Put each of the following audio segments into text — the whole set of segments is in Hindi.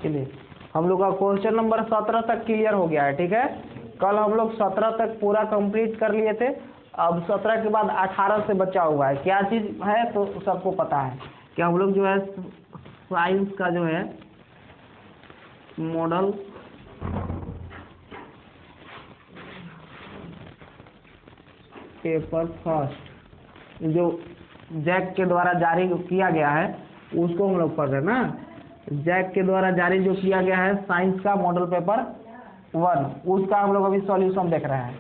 चलिए हम लोग का क्वेश्चन नंबर 17 तक क्लियर हो गया है। ठीक है, कल हम लोग 17 तक पूरा कंप्लीट कर लिए थे। अब 17 के बाद 18 से बचा हुआ है। क्या चीज़ है तो सबको पता है कि हम लोग जो है साइंस का जो है मॉडल पेपर फर्स्ट जो जैक के द्वारा जारी किया गया है उसको हम लोग पढ़ रहे हैं ना। जैक के द्वारा जारी जो किया गया है साइंस का मॉडल पेपर 1, उसका हम लोग अभी सॉल्यूशन देख रहे हैं।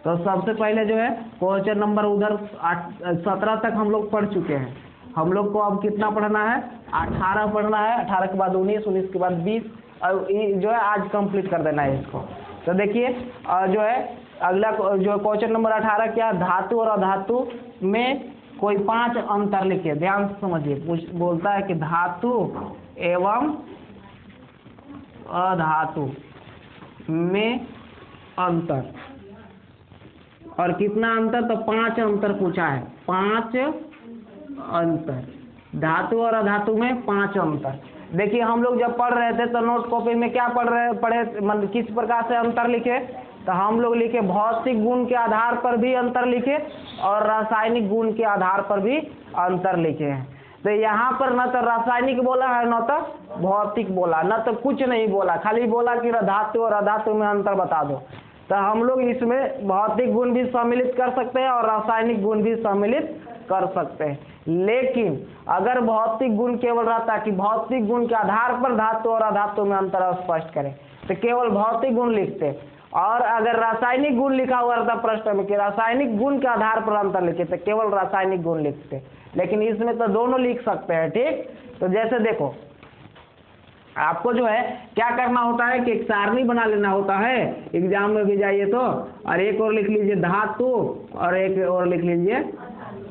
तो सबसे पहले जो है क्वेश्चन नंबर उधर 17 तक हम लोग पढ़ चुके हैं। हम लोग को अब कितना पढ़ना है? 18 पढ़ना है, 18 के बाद 19, 19 के बाद 20 और जो है आज कंप्लीट कर देना है इसको। तो देखिए जो है अगला जो क्वेश्चन नंबर 18 क्या, धातु और अधातु में कोई 5 अंतर लिखिए। ध्यान से समझिए, बोलता है कि धातु एवं अधातु में अंतर, और कितना अंतर? तो 5 अंतर पूछा है, 5 अंतर, धातु और अधातु में 5 अंतर। देखिए हम लोग जब पढ़ रहे थे तो नोट कॉपी में क्या पढ़े मतलब किस प्रकार से अंतर लिखे? तो हम लोग लिखे भौतिक गुण के आधार पर भी अंतर लिखे और रासायनिक गुण के आधार पर भी अंतर लिखे हैं। तो यहाँ पर न तो रासायनिक बोला है न तो भौतिक बोला, न तो कुछ नहीं बोला, खाली बोला कि धातु और अधातु में अंतर बता दो। तो हम लोग इसमें भौतिक गुण भी सम्मिलित कर सकते हैं और रासायनिक गुण भी सम्मिलित कर सकते हैं। लेकिन अगर भौतिक गुण केवल रहता कि भौतिक गुण के आधार पर धातु और अधातु में अंतर स्पष्ट करें तो केवल भौतिक गुण लिखते, और अगर रासायनिक गुण लिखा हुआ रहता प्रश्न में कि रासायनिक गुण के आधार पर अंतर लिखे तो केवल रासायनिक गुण लिखते। लेकिन इसमें तो दोनों लिख सकते हैं। ठीक, तो जैसे देखो आपको जो है क्या करना होता है कि एक सारणी बना लेना होता है, एग्जाम में भी जाइए तो, और एक और लिख लीजिए धातु और एक और लिख लीजिए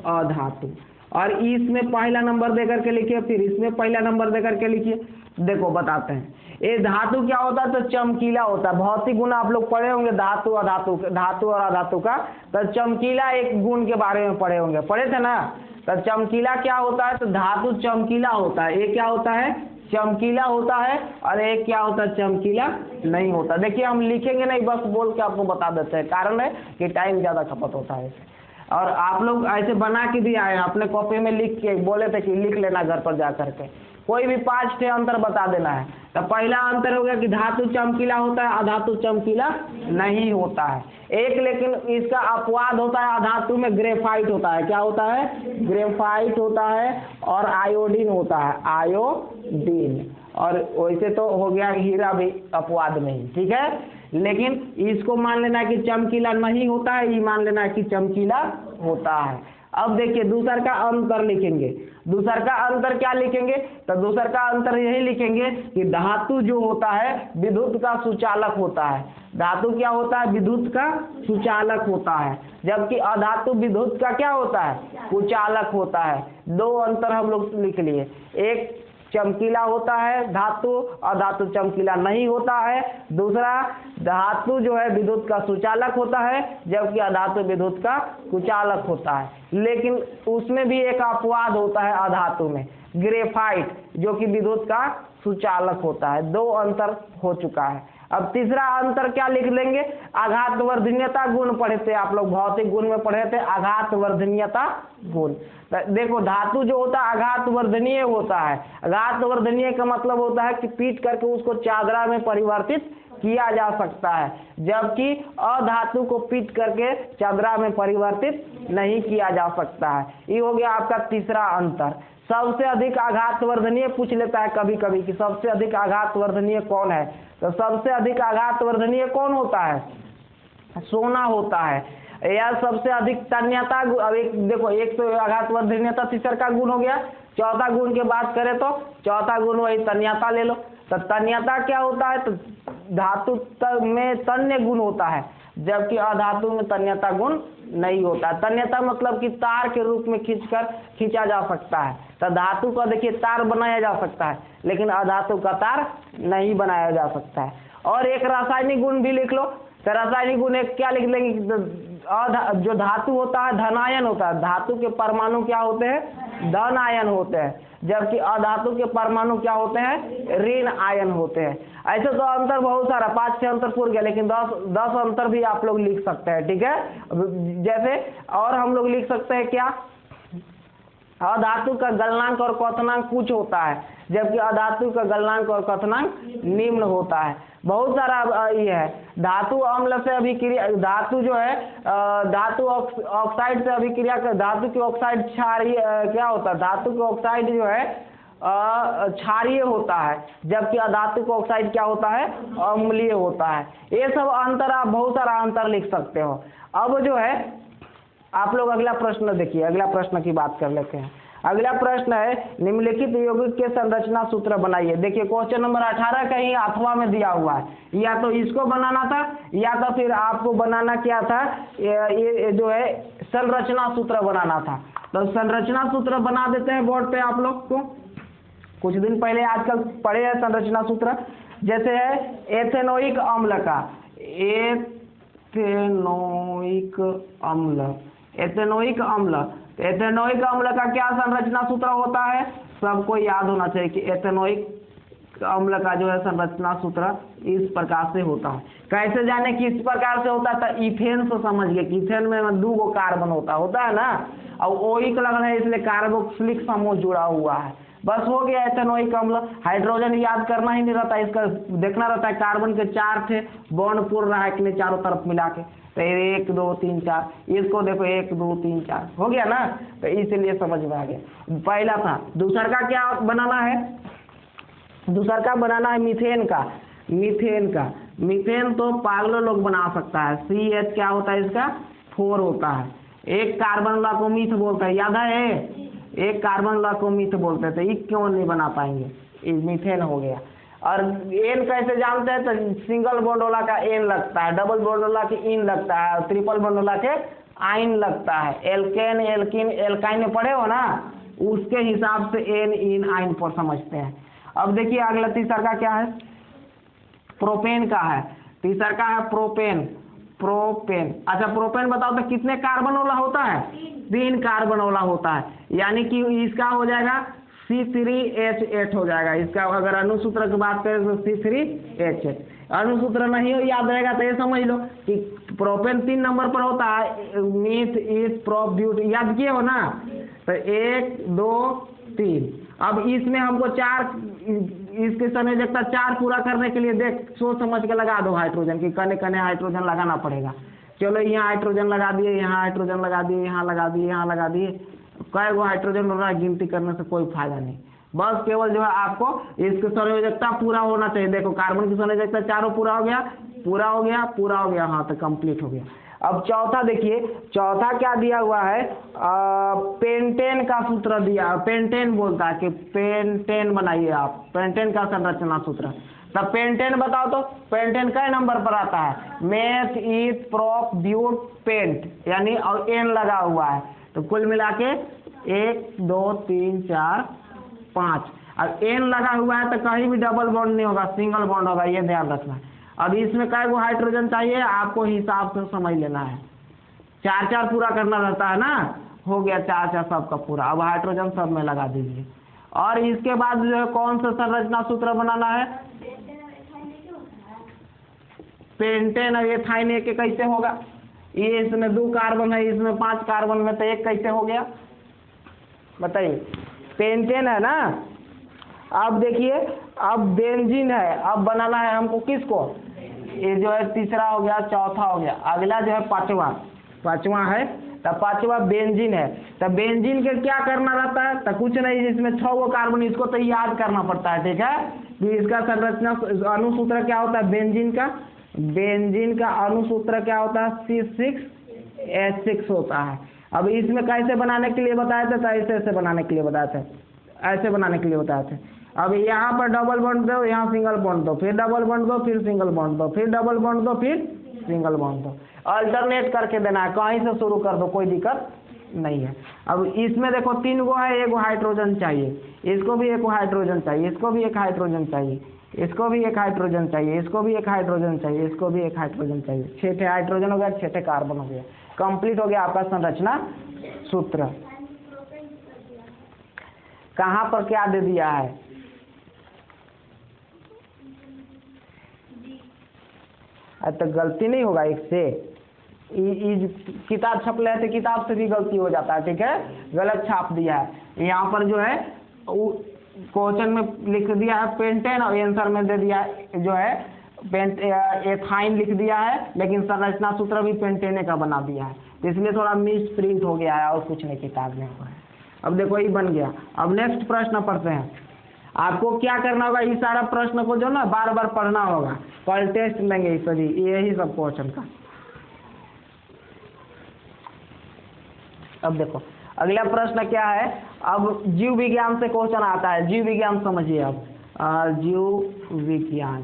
अधातु, और इसमें पहला नंबर देकर के लिखिए, फिर इसमें पहला नंबर देकर के लिखिए। देखो बताते हैं, ये धातु क्या होता है? तो चमकीला होता है। भौतिक गुण आप लोग पढ़े होंगे धातु और अधातु का, तो चमकीला एक गुण के बारे में पढ़े होंगे, पढ़े थे ना। तो चमकीला क्या होता है? तो धातु चमकीला होता है। ये क्या होता है? चमकीला होता है। और एक क्या होता है? चमकीला नहीं होता। देखिए हम लिखेंगे नहीं, बस बोल के आपको बता देते हैं। कारण है कि टाइम ज्यादा खपत होता है। और आप लोग ऐसे बना के भी आए, अपने कॉपी में लिख के बोले थे कि लिख लेना घर पर जा करके, कोई भी 5 अंतर बता देना है। तो पहला अंतर हो गया कि धातु चमकीला होता है, अधातु चमकीला नहीं होता है। एक लेकिन इसका अपवाद होता है, अधातु में ग्रेफाइट होता है। क्या होता है? ग्रेफाइट होता है, और आयोडीन होता है, आयोडीन। और वैसे तो हो गया हीरा भी अपवाद नहीं। ठीक है, लेकिन इसको मान लेना है कि चमकीला नहीं होता है, ये मान लेना है कि चमकीला होता है। अब देखिए दूसर का अंतर लिखेंगे। दूसर का अंतर क्या लिखेंगे? तो दूसर का अंतर यही लिखेंगे कि धातु जो होता है विद्युत का सुचालक होता है। धातु क्या होता है? विद्युत का सुचालक होता है, जबकि अधातु विद्युत का क्या होता है? कुचालक होता है। 2 अंतर हम लोग लिख लिए, एक चमकीला होता है धातु, अधातु चमकीला नहीं होता है। दूसरा धातु जो है विद्युत का सुचालक होता है, जबकि अधातु विद्युत का कुचालक होता है। लेकिन उसमें भी एक अपवाद होता है अधातु में, ग्रेफाइट, जो कि विद्युत का सुचालक होता है। 2 अंतर हो चुका है। अब तीसरा अंतर क्या लिख लेंगे? आघात वर्धनीयता गुण पढ़े थे आप लोग, भौतिक गुण में पढ़े थे आघात वर्धनीयता गुण। देखो धातु जो होता है आघात वर्धनीय होता है। आघात वर्धनीय का मतलब होता है कि पीट करके उसको चादरा में परिवर्तित किया जा सकता है, जबकि अधातु को पीट करके चादरा में परिवर्तित नहीं किया जा सकता है। ये हो गया आपका तीसरा अंतर। सबसे अधिक आघात वर्धनीय पूछ लेता है कभी कभी कि सबसे अधिक आघात वर्धनीय कौन है? तो सबसे अधिक आघात वर्धनीय कौन होता है? सोना होता है। या सबसे अधिक तन्यता, अब एक देखो, एक तो आघात वर्धनीयता तीसरा का गुण हो गया। चौथा गुण की बात करें तो चौथा गुण वही तन्यता ले लो। तो तन्यता क्या होता है? तो धातु में तन्य गुण होता है, जबकि अधातु में तन्यता गुण नहीं होता। तन्यता मतलब कि तार के रूप में खींचा जा सकता है। तो धातु का देखिए तार बनाया जा सकता है, लेकिन अधातु का तार नहीं बनाया जा सकता है। और एक रासायनिक गुण भी लिख लो। तो रासायनिक गुण एक क्या लिख लेंगे? जो धातु होता है धनायन होता है। धातु के परमाणु क्या होते हैं? धन आयन होते हैं, जबकि अधातु के परमाणु क्या होते हैं, ऋण आयन होते हैं। ऐसे तो अंतर बहुत सारा, 5-6 अंतर पूर गया, लेकिन 10 अंतर भी आप लोग लिख सकते हैं, ठीक है। जैसे और हम लोग लिख सकते हैं क्या, अधातु का गलनांक और क्वथनांक कुछ होता है, जबकि अधातु का गलनांक और क्वथनांक निम्न होता है। बहुत सारा ये है। धातु अम्ल से अभिक्रिया, धातु जो है धातु ऑक्साइड से अभिक्रिया कर, धातु की ऑक्साइड क्षारीय क्या होता है, धातु की ऑक्साइड जो है क्षारीय होता है, जबकि अधातु का ऑक्साइड क्या होता है, अम्लीय होता है। ये सब अंतर, आप बहुत सारा अंतर लिख सकते हो। अब जो है आप लोग अगला प्रश्न देखिए, अगला प्रश्न की बात कर लेते हैं। अगला प्रश्न है, निम्नलिखित यौगिक के संरचना सूत्र बनाइए। देखिए क्वेश्चन नंबर 18 कहीं अथवा में दिया हुआ है, या तो इसको बनाना था या तो फिर आपको बनाना क्या था, ये जो है संरचना सूत्र बनाना था। तो संरचना सूत्र बना देते हैं बोर्ड पे आप लोग को, कुछ दिन पहले आजकल पढ़े हैं संरचना सूत्र। जैसे है एथेनोइक अम्ल का, एथेनोइक अम्ल, एथेनोइक अम्ल, एथेनोइक अम्ल का क्या संरचना सूत्र होता है, सबको याद होना चाहिए कि एथेनोइक अम्ल का जो है संरचना सूत्र इस प्रकार से होता है। कैसे जाने किस प्रकार से होता है, तो इथेन से समझ गए कि इथेन में 2 कार्बन होता है ना, और ओइक लगना है इसलिए कार्बोक्सिलिक समूह जुड़ा हुआ है। बस हो गया एथेनोइक अम्ल। हाइड्रोजन याद करना ही नहीं रहता, इसका देखना रहता है कार्बन के 4 थे, बॉन्ड पूर्ण रहा है कि नहीं चारों तरफ मिला के, तो 1 2 3 4, इसको देखो 1 2 3 4 हो गया ना, तो इसलिए समझ में आ गया। पहला था। दूसरा का क्या बनाना है, दूसरा का बनाना है मीथेन का, मीथेन का, मीथेन तो पागलों लोग बना सकता है। CH क्या होता है इसका, 4 होता है। एक कार्बन ला को मीथ बोलता है, याद है, एक कार्बन ला को मीथ बोलते थे, ये क्यों नहीं बना पाएंगे, मीथेन हो गया। और एन कैसे जानते हैं, तो सिंगल बॉन्ड वाला का एन लगता है, डबल बॉन्ड वाला के इन लगता है, और ट्रिपल बॉन्ड वाला के आइन लगता है। एल्केन, एल्किन, एल्काइन में पढ़े हो ना, उसके हिसाब से एन इन आइन पर समझते हैं। अब देखिए अगला तीसरा का क्या है, प्रोपेन का है। तीसरा का है प्रोपेन, प्रोपेन। अच्छा प्रोपेन बताओ तो कितने कार्बन वाला होता है, 3 कार्बन वाला होता है, यानी कि इसका हो जाएगा C3H8 हो जाएगा। इसका अगर अणुसूत्र की बात करें तो C3H8। अणुसूत्र नहीं हो याद रहेगा तो ये समझ लो कि प्रोपेन 3 नंबर पर होता है, मीथ, ईथ, प्रोप, ब्यूट, याद किए हो ना, तो 1 2 3। अब इसमें हमको 4, इसके संयोजकता 4 पूरा करने के लिए देख सोच समझ के लगा दो हाइड्रोजन की, कने कने हाइड्रोजन लगाना पड़ेगा। चलो यहाँ हाइड्रोजन लगा दिए, यहाँ हाइड्रोजन लगा दिए, यहाँ लगा दिए, यहाँ लगा दिए, कई गो हाइड्रोजन हो रहा है, गिनती करने से कोई फायदा नहीं। बस केवल जो है आपको इसकी संयोजकता पूरा होना चाहिए। देखो कार्बन की संयोजकता 4 पूरा हो गया, पूरा हो गया, पूरा हो गया, हाँ तो कंप्लीट हो गया। अब चौथा देखिए, चौथा क्या दिया हुआ है, पेंटेन का सूत्र दिया, पेंटेन बोलता है कि पेंटेन बनाइए आप, पेंटेन का संरचना सूत्र। तब पेंटेन बताओ तो पेंटेन कई नंबर पर आता है, मेथ, ईथ, प्रोप, ब्यूट, पेंट, यानी और एन लगा हुआ है, तो कुल मिला के 1 2 3 4 5। अब एन लगा हुआ है तो कहीं भी डबल बॉन्ड नहीं होगा, सिंगल बॉन्ड होगा, ये ध्यान रखना। अब इसमें कै गो हाइड्रोजन चाहिए आपको हिसाब से समझ लेना है, 4 पूरा करना रहता है ना, हो गया 4 सबका पूरा। अब हाइड्रोजन सब में लगा दीजिए। और इसके बाद जो है कौन सा संरचना सूत्र बनाना है, पेंटेन और एथाइन एक कैसे होगा, ये इसमें 2 कार्बन है, इसमें 5 कार्बन में, तो 1 कैसे हो गया बताइए। पेंटेन है ना। अब देखिए अब बेंजीन है, अब बनाना है हमको किसको, ये जो है तीसरा हो गया, चौथा हो गया, अगला जो है पांचवा है, तो पांचवा बेंजीन है। तो बेंजीन के क्या करना रहता है, तो कुछ नहीं, जिसमें 6 गो कार्बन, इसको तो याद करना पड़ता है, ठीक है। तो इसका संरचना अणुसूत्र क्या होता है बेंजीन का, बेंजीन का अणुसूत्र क्या होता है, C6H6 होता है। अब इसमें कैसे बनाने के लिए बताए थे, तो ऐसे बनाने के लिए बताए थे, ऐसे बनाने के लिए बताए थे। अब यहाँ पर डबल बॉन्ड दो, यहाँ सिंगल बॉन्ड दो, फिर डबल बॉन्ड दो, फिर सिंगल बॉन्ड दो, फिर डबल बॉन्ड दो, फिर सिंगल बॉन्ड दो, अल्टरनेट करके देना है, कहीं से शुरू कर दो, कोई दिक्कत नहीं है। अब इसमें देखो 3 गो है, 1 हाइड्रोजन चाहिए, इसको भी 1 हाइड्रोजन चाहिए, इसको भी 1 हाइड्रोजन चाहिए, इसको भी 1 हाइड्रोजन चाहिए, इसको भी 1 हाइड्रोजन चाहिए, इसको भी 1 हाइड्रोजन चाहिए। 6 हाइड्रोजन हो गया, 6 कार्बन हो गया, कंप्लीट हो गया आपका संरचना सूत्र। कहाँ पर क्या दे दिया है? तो गलती नहीं होगा एक से, किताब छप लेते किताब से भी गलती हो जाता है, ठीक है, गलत छाप दिया है। यहाँ पर जो है क्वेश्चन में लिख दिया है पेंटेन और आंसर में दे दिया है जो है एथाइन लिख दिया है, लेकिन संरचना सूत्र भी पेंटेने का बना दिया है, तो इसलिए थोड़ा मिस प्रिंट हो गया है और कुछ नहीं किताब में हुआ है। अब देखो ये बन गया। अब नेक्स्ट प्रश्न पढ़ते हैं। आपको क्या करना होगा, इस सारा प्रश्न को जो ना बार बार पढ़ना होगा, कल टेस्ट लेंगे सभी यही सब क्वेश्चन का। अब देखो अगला प्रश्न क्या है, अब जीव विज्ञान से क्वेश्चन आता है। जीव विज्ञान समझिए अब, जीव विज्ञान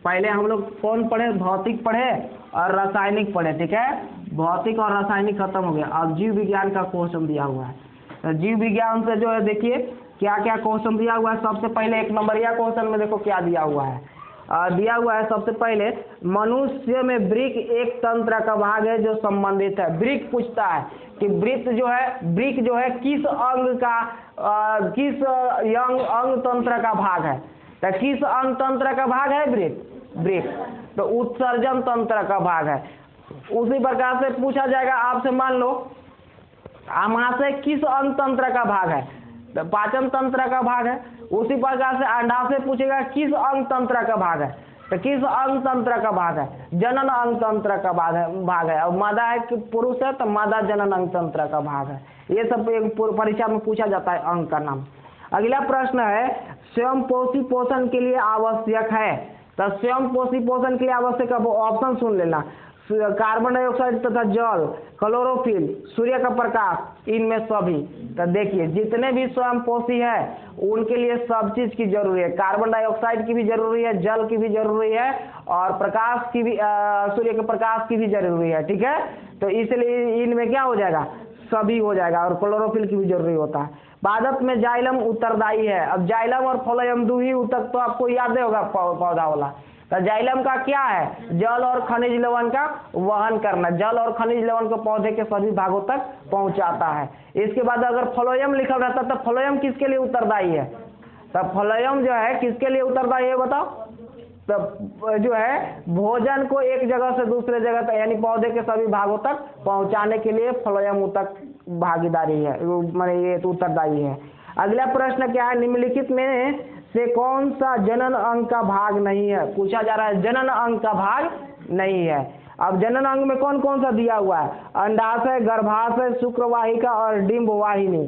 पहले हम लोग कौन पढ़े, भौतिक पढ़े और रासायनिक पढ़े, ठीक है, भौतिक और रासायनिक खत्म हो गया। अब जीव विज्ञान का क्वेश्चन दिया हुआ है। तो जीव विज्ञान से जो है देखिए क्या क्या क्वेश्चन दिया हुआ है। सबसे पहले 1 नंबरिया क्वेश्चन में देखो क्या दिया हुआ है, दिया हुआ है सबसे पहले, मनुष्य में वृक्क एक तंत्र का भाग है जो संबंधित है। वृक्क पूछता है कि वृक्क जो है किस अंग का किस अंग तंत्र का भाग है। तो किस अंग तंत्र का भाग है वृक्क, तो उत्सर्जन तंत्र का भाग है। उसी प्रकार से पूछा जाएगा आपसे, मान लो आमाशय किस अंग तंत्र का भाग है, तो पाचन तंत्र का भाग है। उसी प्रकार से अंडाशय पूछेगा किस अंग तंत्र का भाग है, तो किस अंग तंत्र का भाग है, जनन अंग तंत्र का भाग है। और मादा है कि पुरुष है तो मादा जनन अंग तंत्र का भाग है। ये सब परीक्षा में पूछा जाता है अंग का नाम। अगला प्रश्न है, स्वयं पोषी पोषण के लिए आवश्यक है। तो स्वयं पोषी पोषण के लिए आवश्यक है, वो ऑप्शन सुन लेना, कार्बन डाइऑक्साइड तथा जल, क्लोरोफिल, सूर्य का प्रकाश, इनमें सभी। तो देखिए जितने भी स्वयं पोषी है उनके लिए सब चीज की जरूरी है, कार्बन डाइऑक्साइड की भी जरूरी है, जल की भी जरूरी है और प्रकाश की भी, सूर्य के प्रकाश की भी जरूरी है, ठीक है। तो इसलिए इनमें क्या हो जाएगा, सभी हो जाएगा, और क्लोरोफिल की भी जरूरी होता है। पादप में जाइलम उत्तरदायी है। अब जाइलम और फ्लोएम दो ही उत्तर तो आपको याद होगा पौधा वाला। तो जाइलम का क्या है, जल और खनिज लवण का वहन करना, जल और खनिज लवण को पौधे के सभी भागों तक पहुंचाता है। इसके बाद अगर फ्लोएम लिखा रहता तो फ्लोएम किसके लिए उत्तरदायी है, तो फ्लोएम जो है किसके लिए उत्तरदायी है बताओ, तो जो है भोजन को एक जगह से दूसरे जगह तक यानी पौधे के सभी भागों तक पहुंचाने के लिए फ्लोएम तक भागीदारी है, माने ये तो उत्तरदायी है। अगला प्रश्न क्या है, निम्नलिखित में से कौन सा जनन अंग का भाग नहीं है। पूछा जा रहा है जनन अंग का भाग नहीं है। अब जनन अंग में कौन कौन सा दिया हुआ है, अंडाशय, गर्भाशय, शुक्रवाहिका और डिंब वाहिनी।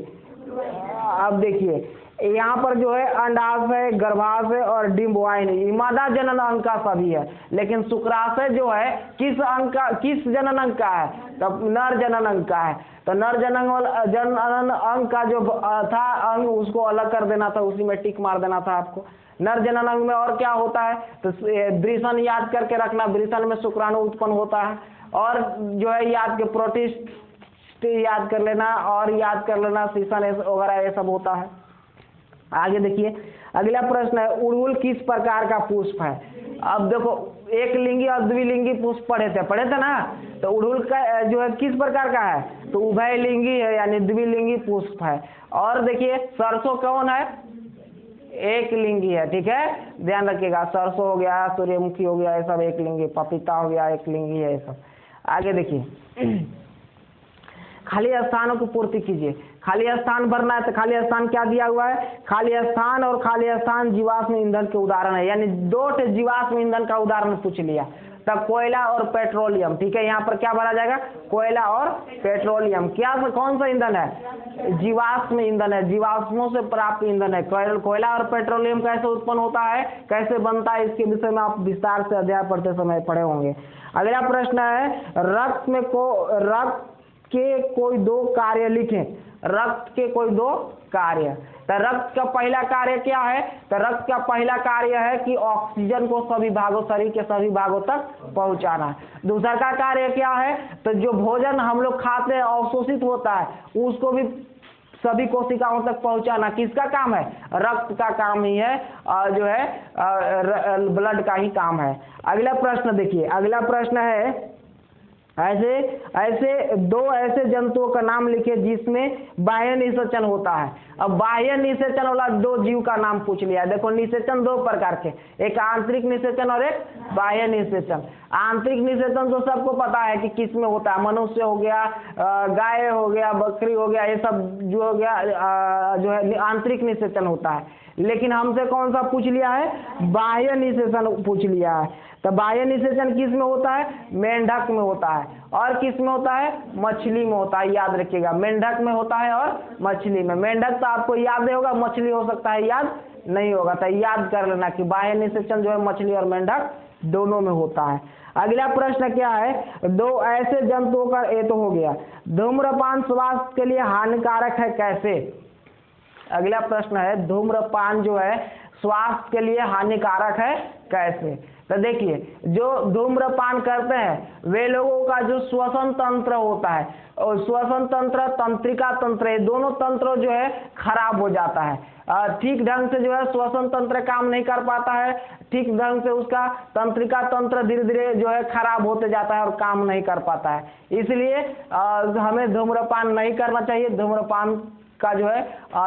अब देखिए यहाँ पर जो है अंडाशय, गर्भाशय और डिंब वाहिनी मादा जनन अंग का सभी है, लेकिन शुक्राशय जो है किस अंग का, किस जनन अंग का है, तब नर जनन अंग का है। तो नर जनन अंग का जो था अंग उसको अलग कर देना था, उसी में टिक मार देना था आपको। नर जनन अंग में और क्या होता है, तो वृषण याद करके रखना, वृषण में शुक्राणु उत्पन्न होता है, और जो है याद के प्रोटिस्ट याद कर लेना, और याद कर लेना शीशन वगैरह ये सब होता है। आगे देखिए अगला प्रश्न है, उड़हुल किस प्रकार का पुष्प है। अब देखो एक लिंगी और द्विलिंगी पुष्प पढ़े थे ना, तो उड़हुल का जो है किस प्रकार का है, तो उभय लिंगी है यानी द्विलिंगी पुष्प है। और देखिए सरसों कौन है, एक लिंगी है, ठीक है, ध्यान रखिएगा, सरसों हो गया, सूर्यमुखी हो गया, ये सब एक लिंगी, पपीता हो गया एक लिंगी है ये सब। आगे देखिए खाली स्थानों की पूर्ति कीजिए। खाली स्थान भरना है, तो खाली स्थान क्या दिया हुआ है, खाली स्थान और खाली स्थान जीवाश्म ईंधन के उदाहरण है, यानी दो जीवाश्म ईंधन का उदाहरण पूछ लिया। तब कोयला और पेट्रोलियम, ठीक है, यहाँ पर क्या भरा जाएगा, कोयला और पेट्रोलियम। क्या कौन सा ईंधन है, जीवाश्म ईंधन है, जीवाश्मों से प्राप्त ईंधन है। कोयला और पेट्रोलियम कैसे उत्पन्न होता है, कैसे बनता है, इसके विषय में आप विस्तार से अध्याय पढ़ते समय पढ़े होंगे। अगला प्रश्न है, रक्त के कोई दो कार्य लिखें। रक्त के कोई दो कार्य, तो रक्त का पहला कार्य क्या है, तो रक्त का पहला कार्य है कि ऑक्सीजन को सभी भागों, शरीर के सभी भागों तक पहुंचाना। दूसरा का कार्य क्या है, तो जो भोजन हम लोग खाते हैं अवशोषित होता है उसको भी सभी कोशिकाओं तक पहुंचाना। किसका काम है, रक्त का काम ही है, और जो है ब्लड का ही काम है। अगला प्रश्न देखिए, अगला प्रश्न है ऐसे ऐसे दो ऐसे जंतुओं का नाम लिखे जिसमें बाह्य निषेचन होता है। अब बाह्य निषेचन वाला दो जीव का नाम पूछ लिया। देखो निषेचन दो प्रकार के, एक आंतरिक निषेचन और एक बाह्य निषेचन। आंतरिक निषेचन तो सबको पता है कि किस में होता है, मनुष्य हो गया, गाय हो गया, बकरी हो गया, ये सब जो हो गया जो है आंतरिक निषेचन होता है। लेकिन हमसे कौन सा पूछ लिया है? बाह्य निषेचन पूछ लिया है। तो बाह्य निषेचन किस में होता है? मेंढक में होता है। और किस में होता है? मछली में होता है। याद रखिएगा, मेंढक में होता है और मछली में। मेंढक तो आपको याद होगा, मछली हो सकता है याद नहीं होगा, तो याद कर लेना कि बाह्य निषेचन जो है मछली और मेंढक दोनों में होता है। अगला प्रश्न क्या है? दो ऐसे जंतुओं का, ये तो हो गया। धूम्रपान स्वास्थ्य के लिए हानिकारक है कैसे? अगला प्रश्न है धूम्रपान जो है स्वास्थ्य के लिए हानिकारक है कैसे? तो देखिए, जो धूम्रपान करते हैं वे लोगों का जो श्वसन तंत्र होता है, और श्वसन तंत्र, तंत्रिका तंत्र, ये दोनों तंत्र जो है खराब हो जाता है। ठीक ढंग से जो है श्वसन तंत्र काम नहीं कर पाता है, ठीक ढंग से उसका तंत्रिका तंत्र धीरे धीरे जो है खराब होते जाता है और काम नहीं कर पाता है। इसलिए हमें धूम्रपान नहीं करना चाहिए। धूम्रपान का जो है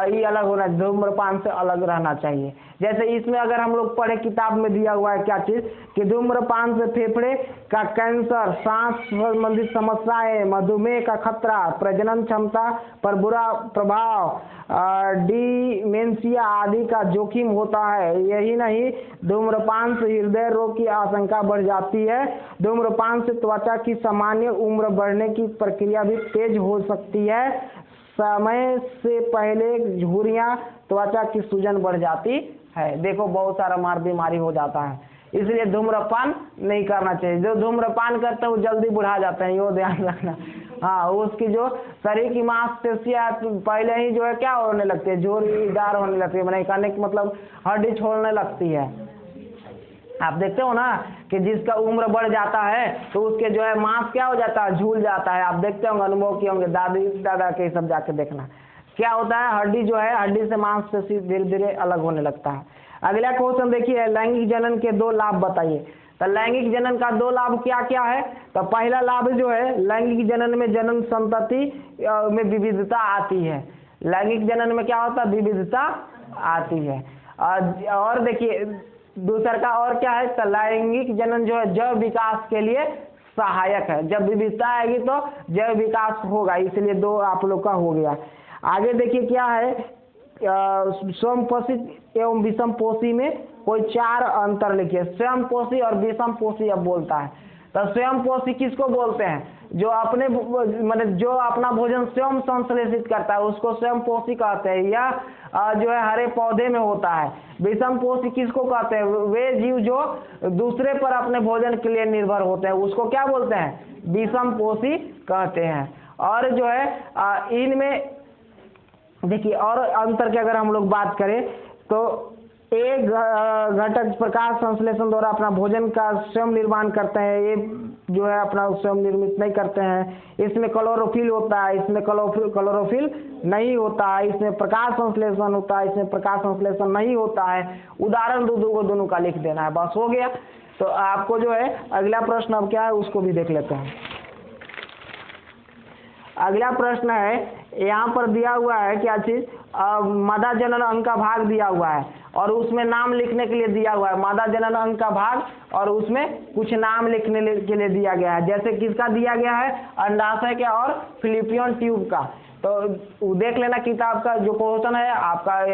ये अलग होना, धूम्रपान से अलग रहना चाहिए। जैसे इसमें अगर हम लोग पढ़े, किताब में दिया हुआ है क्या चीज कि धूम्रपान से फेफड़े का कैंसर, सांस संबंधित समस्याएं, मधुमेह का खतरा, प्रजनन क्षमता पर बुरा प्रभाव, डिमेंशिया आदि का जोखिम होता है। यही नहीं, धूम्रपान से हृदय रोग की आशंका बढ़ जाती है। धूम्रपान से त्वचा की सामान्य उम्र बढ़ने की प्रक्रिया भी तेज हो सकती है। समय से पहले झुर्रियां, त्वचा की सूजन बढ़ जाती है। देखो बहुत सारा मार बीमारी हो जाता है, इसलिए धूम्रपान नहीं करना चाहिए। जो धूम्रपान करते हैं वो जल्दी बुढ़ा जाते हैं, यो ध्यान रखना। हाँ, उसकी जो शरीर की मांसपेशियां पहले ही जो है क्या होने लगती है, झुर्रीदार होने लगती है, मैंने कहने की मतलब हड्डी छोड़ने लगती है। आप देखते हो ना कि जिसका उम्र बढ़ जाता है तो उसके जो है मांस क्या हो जाता है, झूल जाता है। आप देखते होंगे, अनुभव किए होंगे, दादी दादा के सब जाके देखना क्या होता है, हड्डी जो है, हड्डी से मांसपेशी धीरे धीरे अलग होने लगता है। अगला क्वेश्चन देखिए, लैंगिक जनन के दो लाभ बताइए। तो लैंगिक जनन का दो लाभ क्या क्या है? तो पहला लाभ जो है, लैंगिक जनन में जन्म संतति में विविधता आती है। लैंगिक जनन में क्या होता है? विविधता आती है। और देखिए दूसरा का और क्या है? तो लैंगिक जनन जो है जैव विकास के लिए सहायक है। जब विविधता आएगी तो जैव विकास होगा, इसलिए दो आप लोग का हो गया। आगे देखिए क्या है, स्वयंपोषी एवं विषमपोषी में कोई चार अंतर लिखिए। स्वयंपोषी और विषमपोषी अब बोलता है। तो स्वयंपोषी किसको बोलते हैं? जो अपने मतलब जो अपना भोजन स्वयं संश्लेषित करता है उसको स्वयंपोषी कहते हैं, या जो है हरे पौधे में होता है। विषमपोषी किसको कहते हैं? वे जीव जो दूसरे पर अपने भोजन के लिए निर्भर होते हैं, उसको क्या बोलते हैं? विषमपोषी कहते हैं। और जो है इनमें देखिए और अंतर की अगर हम लोग बात करें तो एक घटक प्रकाश संश्लेषण द्वारा अपना भोजन का स्वयं निर्माण करते हैं, ये जो है अपना स्वयं निर्मित नहीं करते हैं। इसमें क्लोरोफिल होता है, इसमें क्लोरोफिल नहीं होता है। इसमें प्रकाश संश्लेषण होता है, इसमें प्रकाश संश्लेषण नहीं होता है। उदाहरण दोनों का लिख देना है, बस हो गया। तो आपको जो है अगला प्रश्न अब क्या है उसको भी देख लेते हैं। अगला प्रश्न है, यहाँ पर दिया हुआ है क्या चीज, मादा जनन अंग का भाग दिया हुआ है और उसमें नाम लिखने के लिए दिया हुआ है। मादा जनन अंग का भाग और उसमें कुछ नाम लिखने के लिए दिया गया है। जैसे किसका दिया गया है? अंडाशय के और फिलिपियन ट्यूब का। तो देख लेना किताब का जो क्वेश्चन है आपका,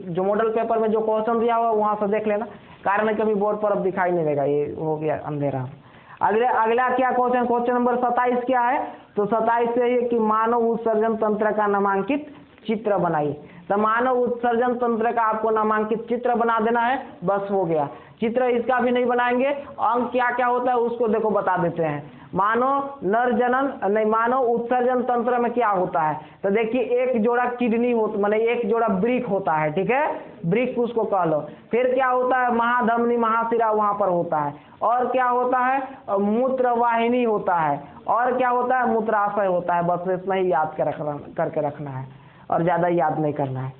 जो मॉडल पेपर में जो क्वेश्चन दिया हुआ है वहां से देख लेना, कारण कभी बोर्ड पर अब दिखाई नहीं देगा, ये हो गया अंधेरा। अगला क्या क्वेश्चन नंबर 27 क्या है? तो 27 से ये कि मानव उत्सर्जन तंत्र का नामांकित चित्र बनाइए। तो मानव उत्सर्जन तंत्र का आपको नामांकित चित्र बना देना है, बस हो गया। चित्र इसका भी नहीं बनाएंगे, अंग क्या क्या होता है उसको देखो बता देते हैं। मानव नर जनन नहीं, मानव उत्सर्जन तंत्र में क्या होता है? तो देखिए एक जोड़ा किडनी होता, मतलब एक जोड़ा ब्रिक होता है, ठीक है, ब्रिक उसको कह लो। फिर क्या होता है? महाधमनी महाशिरा वहां पर होता है। और क्या होता है? मूत्र वाहिनी होता है। और क्या होता है? मूत्राशय होता है। बस इतना ही याद करके रखना है और ज्यादा याद नहीं करना है,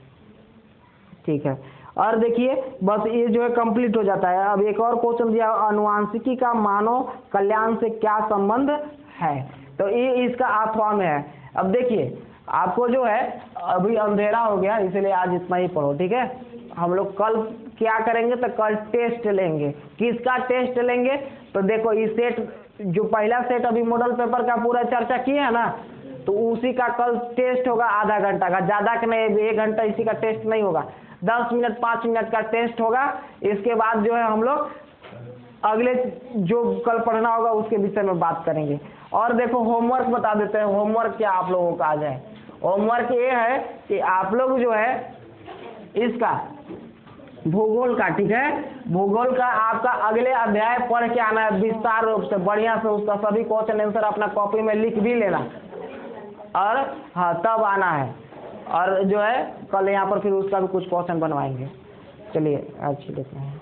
ठीक है। और देखिए बस ये जो है कंप्लीट हो जाता है। अब एक और क्वेश्चन दिया, अनुवांशिकी का मानव कल्याण से क्या संबंध है, तो ये इसका अथवा में है। अब देखिए आपको जो है अभी अंधेरा हो गया, इसलिए आज इतना ही पढ़ो, ठीक है। हम लोग कल क्या करेंगे, तो कल टेस्ट लेंगे। किसका टेस्ट लेंगे, तो देखो इस सेट जो पहला सेट अभी मॉडल पेपर का पूरा चर्चा किए है ना, तो उसी का कल टेस्ट होगा आधा घंटा का, ज़्यादा का नहीं, 1 घंटा इसी का टेस्ट नहीं होगा, 10 मिनट 5 मिनट का टेस्ट होगा। इसके बाद जो है हम लोग अगले जो कल पढ़ना होगा उसके विषय में बात करेंगे। और देखो होमवर्क बता देते हैं, होमवर्क क्या आप लोगों का आ जाए। होमवर्क ये है कि आप लोग जो है इसका भूगोल का, ठीक है, भूगोल का आपका अगले अध्याय पढ़ के आना है विस्तार रूप से, बढ़िया से उसका सभी क्वेश्चन आंसर अपना कॉपी में लिख भी लेना, और हाँ तब आना है। और जो है कल यहाँ पर फिर उसका भी कुछ क्वेश्चन बनवाएंगे। चलिए अच्छी देखते हैं।